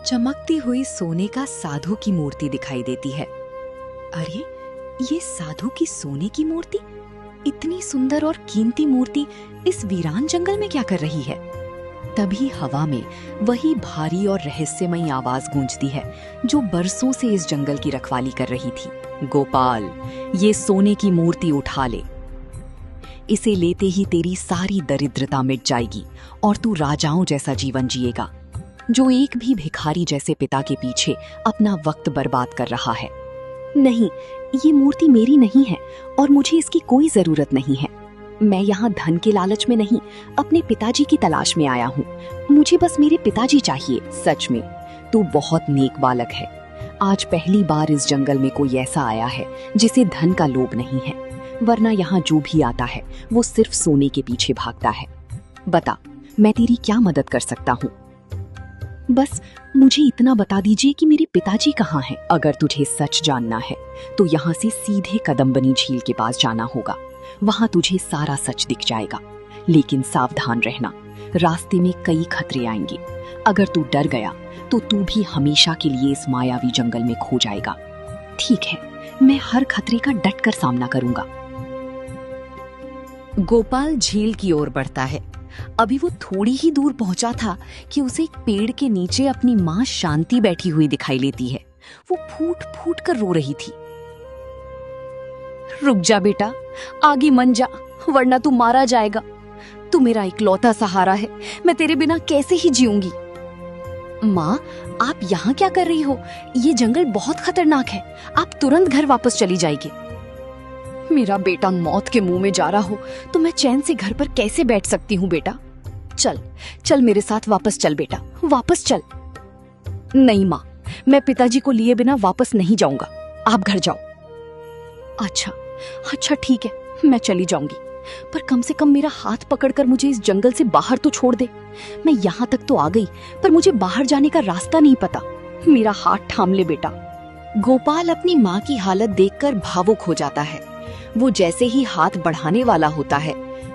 चमकती हुई सोने का साधु की मूर्ति दिखाई देती है। अरे, ये साधु की सोने की मूर्ति, इतनी सुंदर और कीमती मूर्ति इस वीरान जंगल में क्या कर रही है? तभी हवा में वही भारी और रहस्यमयी आवाज गूंजती है जो बरसों से इस जंगल की रखवाली कर रही थी। गोपाल, ये सोने की मूर्ति उठा ले। इसे लेते ही तेरी सारी दरिद्रता मिट जाएगी और तू राजाओं जैसा जीवन जिएगा, जो एक भी भिखारी जैसे पिता के पीछे अपना वक्त बर्बाद कर रहा है। नहीं, ये मूर्ति मेरी नहीं है और मुझे इसकी कोई जरूरत नहीं है। मैं यहाँ धन के लालच में नहीं, अपने पिताजी की तलाश में आया हूँ। मुझे बस मेरे पिताजी चाहिए। सच में तू बहुत नेक बालक है। आज पहली बार इस जंगल में कोई ऐसा आया है जिसे धन का लोभ नहीं है, वरना यहाँ जो भी आता है वो सिर्फ सोने के पीछे भागता है। बता, मैं तेरी क्या मदद कर सकता हूँ? बस मुझे इतना बता दीजिए कि मेरे पिताजी कहाँ हैं। अगर तुझे सच जानना है तो यहाँ से सीधे कदम्बनी झील के पास जाना होगा। वहाँ तुझे सारा सच दिख जाएगा। लेकिन सावधान रहना, रास्ते में कई खतरे आएंगे। अगर तू डर गया तो तू भी हमेशा के लिए इस मायावी जंगल में खो जाएगा। ठीक है, मैं हर खतरे का डट कर सामना करूंगा। गोपाल झील की ओर बढ़ता है। अभी वो थोड़ी ही दूर पहुंचा था कि उसे एक पेड़ के नीचे अपनी माँ शांति बैठी हुई दिखाई लेती है। वो फूट फूट कर रो रही थी। रुक जा बेटा, आगे मन जा, वरना तू मारा जाएगा। तू मेरा इकलौता सहारा है, मैं तेरे बिना कैसे ही जीऊंगी। माँ, आप यहाँ क्या कर रही हो? ये जंगल बहुत खतरनाक है। आप तुरंत घर वापस चली जाएगी। मेरा बेटा मौत के मुंह में जा रहा हो तो मैं चैन से घर पर कैसे बैठ सकती हूँ बेटा? चल चल मेरे साथ वापस चल बेटा, वापस चल। नहीं माँ, मैं पिताजी को लिए बिना वापस नहीं जाऊंगा। आप घर जाओ। अच्छा ठीक है, मैं चली जाऊंगी, पर कम से कम मेरा हाथ पकड़कर मुझे इस जंगल से बाहर तो छोड़ दे। मैं यहाँ तक तो आ गई, पर मुझे बाहर जाने का रास्ता नहीं पता। मेरा हाथ थाम ले बेटा। गोपाल अपनी माँ की हालत देखकर भावुक हो जाता है। वो जैसे ही हाथ बढ़ाने वाला होता है,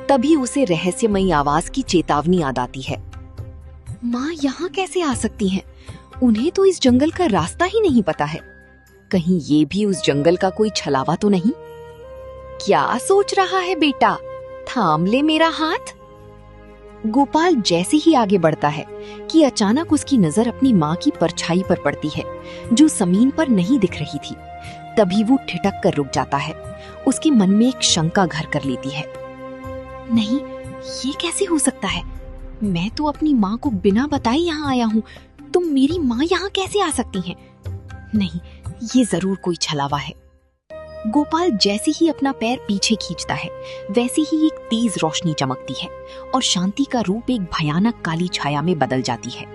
तभी उसे रहस्यमयी आवाज की चेतावनी याद आती है। माँ यहाँ कैसे आ सकती हैं? उन्हें तो इस जंगल का रास्ता ही नहीं पता है। कहीं ये भी उस जंगल का कोई छलावा तो नहीं? क्या सोच रहा है बेटा? थाम ले मेरा हाथ। गोपाल जैसे ही आगे बढ़ता है कि अचानक उसकी नजर अपनी माँ की परछाई पर पड़ती है, जो जमीन पर नहीं दिख रही थी। तभी वो ठिठक कर रुक जाता है। उसके मन में एक शंका घर कर लेती है। नहीं, ये कैसे हो सकता है? मैं तो अपनी माँ को बिना बताए यहाँ आया हूँ, तो मेरी माँ यहाँ कैसे आ सकती हैं? नहीं, ये जरूर कोई छलावा है। गोपाल जैसे ही अपना पैर पीछे खींचता है, वैसे ही एक तेज रोशनी चमकती है और शांति का रूप एक भयानक काली छाया में बदल जाती है।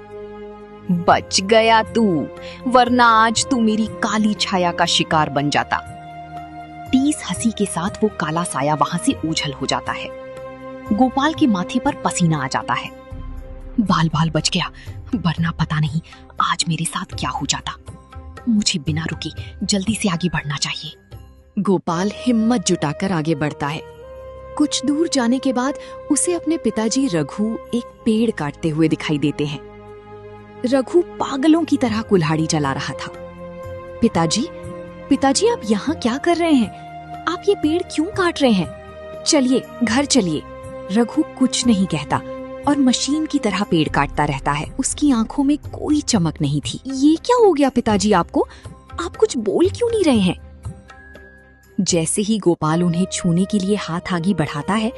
बच गया तू, वरना आज तू मेरी काली छाया का शिकार बन जाता। तेज हंसी के साथ वो काला साया वहां से ओझल हो जाता है। गोपाल के माथे पर पसीना आ जाता है। बाल बाल बच गया, वरना पता नहीं आज मेरे साथ क्या हो जाता। मुझे बिना रुके जल्दी से आगे बढ़ना चाहिए। गोपाल हिम्मत जुटाकर आगे बढ़ता है। कुछ दूर जाने के बाद उसे अपने पिताजी रघु एक पेड़ काटते हुए दिखाई देते हैं। रघु पागलों की तरह कुल्हाड़ी चला रहा था। पिताजी आप यहाँ क्या कर रहे हैं? आप ये पेड़ क्यों काट रहे हैं? चलिए घर चलिए। रघु कुछ नहीं कहता और मशीन की तरह पेड़ काटता रहता है। उसकी आंखों में कोई चमक नहीं थी। ये क्या हो गया पिताजी आपको? आप कुछ बोल क्यों नहीं रहे हैं? जैसे ही गोपाल उन्हें छूने के लिए हाथ आगे बढ़ाता है,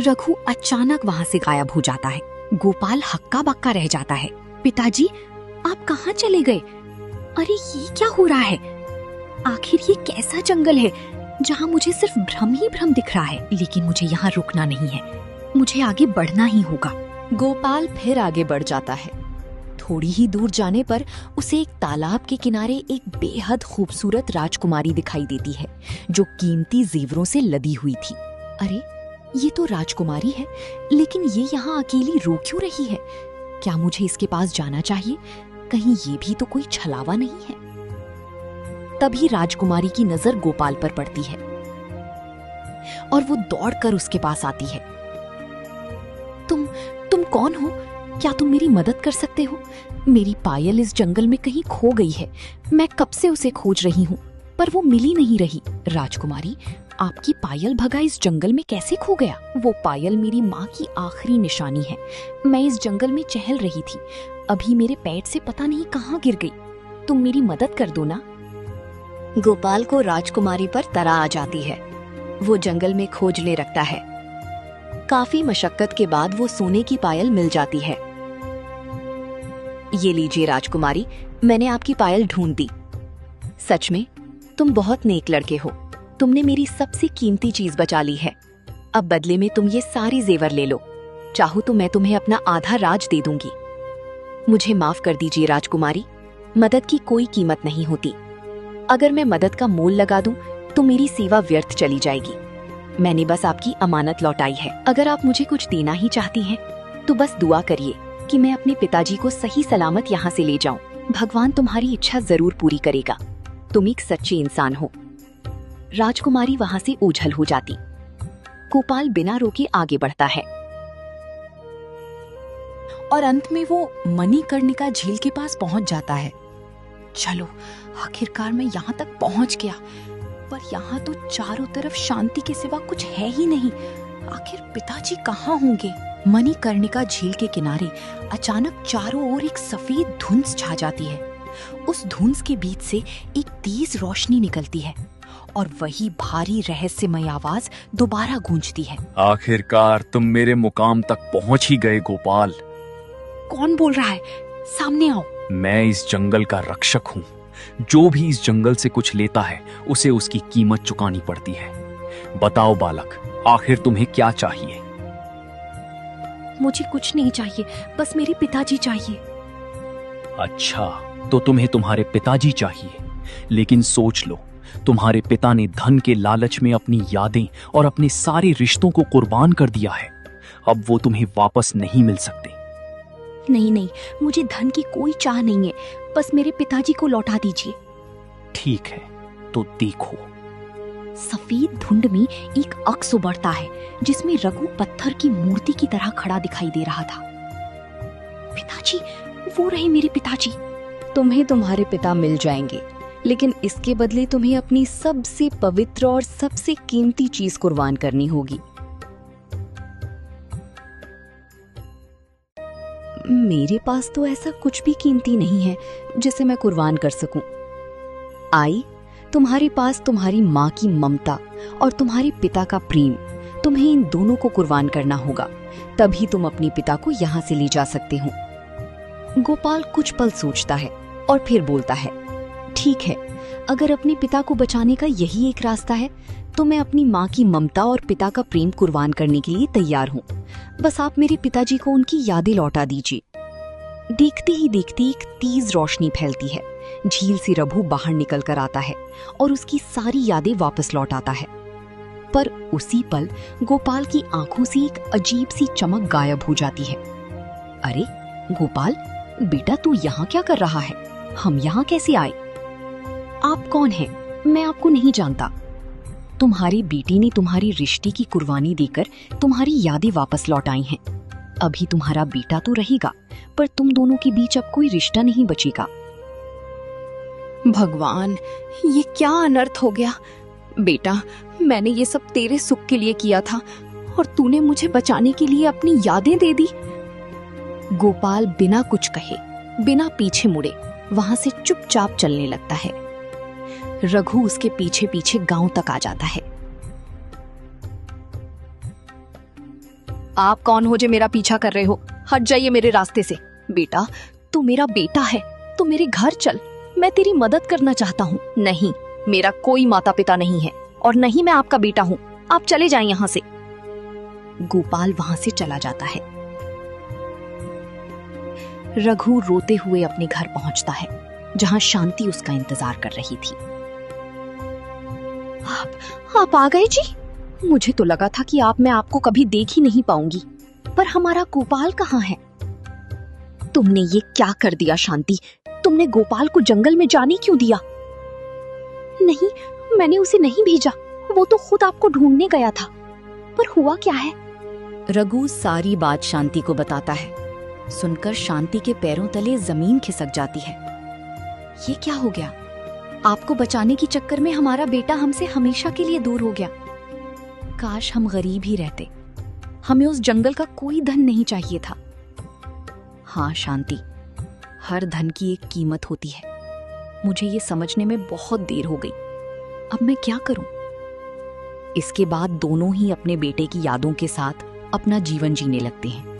रघु अचानक वहां से गायब हो जाता है। गोपाल हक्का बक्का रह जाता है। पिताजी, आप कहाँ चले गए? अरे ये क्या हो रहा है? आखिर ये कैसा जंगल है जहाँ मुझे सिर्फ भ्रम ही भ्रम दिख रहा है? लेकिन मुझे यहाँ रुकना नहीं है, मुझे आगे बढ़ना ही होगा। गोपाल फिर आगे बढ़ जाता है। थोड़ी ही दूर जाने पर उसे एक तालाब के किनारे एक बेहद खूबसूरत राजकुमारी दिखाई देती है, जो कीमती जेवरों से लदी हुई थी। अरे, ये तो राजकुमारी है, लेकिन ये यहाँ अकेली रो क्यों रही है? क्या मुझे इसके पास जाना चाहिए? कहीं ये भी तो कोई छलावा नहीं है? तभी राजकुमारी की नजर गोपाल पर पड़ती है और वो दौड़कर उसके पास आती है। तुम कौन हो? क्या तुम मेरी मदद कर सकते हो? मेरी पायल इस जंगल में कहीं खो गई है। मैं कब से उसे खोज रही हूँ, पर वो मिल ही नहीं रही। राजकुमारी, आपकी पायल भगा इस जंगल में कैसे खो गया? वो पायल मेरी माँ की आखिरी निशानी है। मैं इस जंगल में चहल रही थी, अभी मेरे पैर से पता नहीं कहाँ गिर गई। तुम मेरी मदद कर दो ना। गोपाल को राजकुमारी पर तरह आ जाती है। वो जंगल में खोजने लगता है। काफी मशक्कत के बाद वो सोने की पायल मिल जाती है। ये लीजिए राजकुमारी, मैंने आपकी पायल ढूंढ दी। सच में तुम बहुत नेक लड़के हो। तुमने मेरी सबसे कीमती चीज बचा ली है। अब बदले में तुम ये सारी जेवर ले लो। चाहो तो मैं तुम्हें अपना आधा राज दे दूंगी। मुझे माफ कर दीजिए राजकुमारी, मदद की कोई कीमत नहीं होती। अगर मैं मदद का मोल लगा दूं तो मेरी सेवा व्यर्थ चली जाएगी। मैंने बस आपकी अमानत लौटाई है। अगर आप मुझे कुछ देना ही चाहती हैं तो बस दुआ करिए कि मैं अपने पिताजी को सही सलामत यहाँ से ले जाऊं। भगवान तुम्हारी इच्छा जरूर पूरी करेगा। तुम एक सच्चे इंसान हो। राजकुमारी वहाँ से ओझल हो जाती। गोपाल बिना रोके आगे बढ़ता है और अंत में वो मणिकर्णिका झील के पास पहुंच जाता है। चलो, आखिरकार मैं यहाँ तक पहुंच गया। पर यहाँ तो चारों तरफ शांति के सिवा कुछ है ही नहीं। आखिर पिताजी कहाँ होंगे? मणिकर्णिका झील के किनारे अचानक चारों ओर एक सफेद धुंध छा जाती है। उस धुंध के बीच से एक तेज रोशनी निकलती है और वही भारी रहस्यमय आवाज दोबारा गूंजती है। आखिरकार तुम मेरे मुकाम तक पहुंच ही गए गोपाल। कौन बोल रहा है? सामने आओ। मैं इस जंगल का रक्षक हूँ। जो भी इस जंगल से कुछ लेता है उसे उसकी कीमत चुकानी पड़ती है। बताओ बालक, आखिर तुम्हें क्या चाहिए? मुझे कुछ नहीं चाहिए, बस मेरे पिताजी चाहिए। अच्छा, तो तुम्हें तुम्हारे पिताजी चाहिए। लेकिन सोच लो, तुम्हारे पिता ने धन के लालच में अपनी यादें और अपने सारे रिश्तों को कुर्बान कर दिया है। अब वो तुम्हें वापस नहीं मिल सकते। नहीं नहीं, मुझे धन की कोई चाह नहीं है, बस मेरे पिताजी को लौटा दीजिए। ठीक है, तो देखो। सफेद धुंध में एक अक्स उभरता है जिसमें रघु पत्थर की मूर्ति की तरह खड़ा दिखाई दे रहा था। पिताजी, वो रहे मेरे पिताजी। तुम्हें तुम्हारे पिता मिल जाएंगे, लेकिन इसके बदले तुम्हें अपनी सबसे पवित्र और सबसे कीमती चीज कुर्बान करनी होगी। मेरे पास तो ऐसा कुछ भी कीमती नहीं है जिसे मैं कुर्बान कर सकूं। आई, तुम्हारे पास तुम्हारी माँ की ममता और तुम्हारे पिता का प्रेम, तुम्हें इन दोनों को कुर्बान करना होगा, तभी तुम अपने पिता को यहाँ से ले जा सकते हो। गोपाल कुछ पल सोचता है और फिर बोलता है, ठीक है, अगर अपने पिता को बचाने का यही एक रास्ता है तो मैं अपनी माँ की ममता और पिता का प्रेम कुर्बान करने के लिए तैयार हूँ। बस आप मेरे पिताजी को उनकी यादें लौटा दीजिए। देखते ही देखते एक तेज रोशनी फैलती है। झील से रघु बाहर निकल कर आता है और उसकी सारी यादें वापस लौट आता है। पर उसी पल गोपाल की आंखों से एक अजीब सी चमक गायब हो जाती है। अरे गोपाल, बेटा तू यहाँ क्या कर रहा है? हम यहाँ कैसे आए? आप कौन हैं? मैं आपको नहीं जानता। तुम्हारी बेटी ने तुम्हारी रिश्ते की कुर्बानी देकर तुम्हारी यादें वापस लौटाई हैं। अभी तुम्हारा बेटा तो रहेगा, पर तुम दोनों के बीच अब कोई रिश्ता नहीं बचेगा। भगवान, ये क्या अनर्थ हो गया? बेटा, मैंने ये सब तेरे सुख के लिए किया था और तूने मुझे बचाने के लिए अपनी यादें दे दी। गोपाल बिना कुछ कहे, बिना पीछे मुड़े वहां से चुपचाप चलने लगता है। रघु उसके पीछे पीछे गांव तक आ जाता है। आप कौन हो जो मेरा पीछा कर रहे हो? हट जाइए मेरे रास्ते से। बेटा, तू मेरा बेटा है, तू मेरे घर चल, मैं तेरी मदद करना चाहता हूँ। नहीं, मेरा कोई माता पिता नहीं है और नहीं मैं आपका बेटा हूँ। आप चले जाएं यहाँ से। गोपाल वहां से चला जाता है। रघु रोते हुए अपने घर पहुंचता है, जहां शांति उसका इंतजार कर रही थी। आप आ गए जी? मुझे तो लगा था कि मैं आपको कभी देख ही नहीं पाऊंगी, पर हमारा गोपाल कहाँ है? तुमने ये क्या कर दिया शांति? तुमने गोपाल को जंगल में जाने क्यों दिया? नहीं, मैंने उसे नहीं भेजा, वो तो खुद आपको ढूंढने गया था। पर हुआ क्या है? रघु सारी बात शांति को बताता है। सुनकर शांति के पैरों तले जमीन खिसक जाती है। ये क्या हो गया? आपको बचाने की चक्कर में हमारा बेटा हमसे हमेशा के लिए दूर हो गया। काश हम गरीब ही रहते, हमें उस जंगल का कोई धन नहीं चाहिए था। हाँ शांति, हर धन की एक कीमत होती है। मुझे ये समझने में बहुत देर हो गई। अब मैं क्या करूं? इसके बाद दोनों ही अपने बेटे की यादों के साथ अपना जीवन जीने लगते हैं।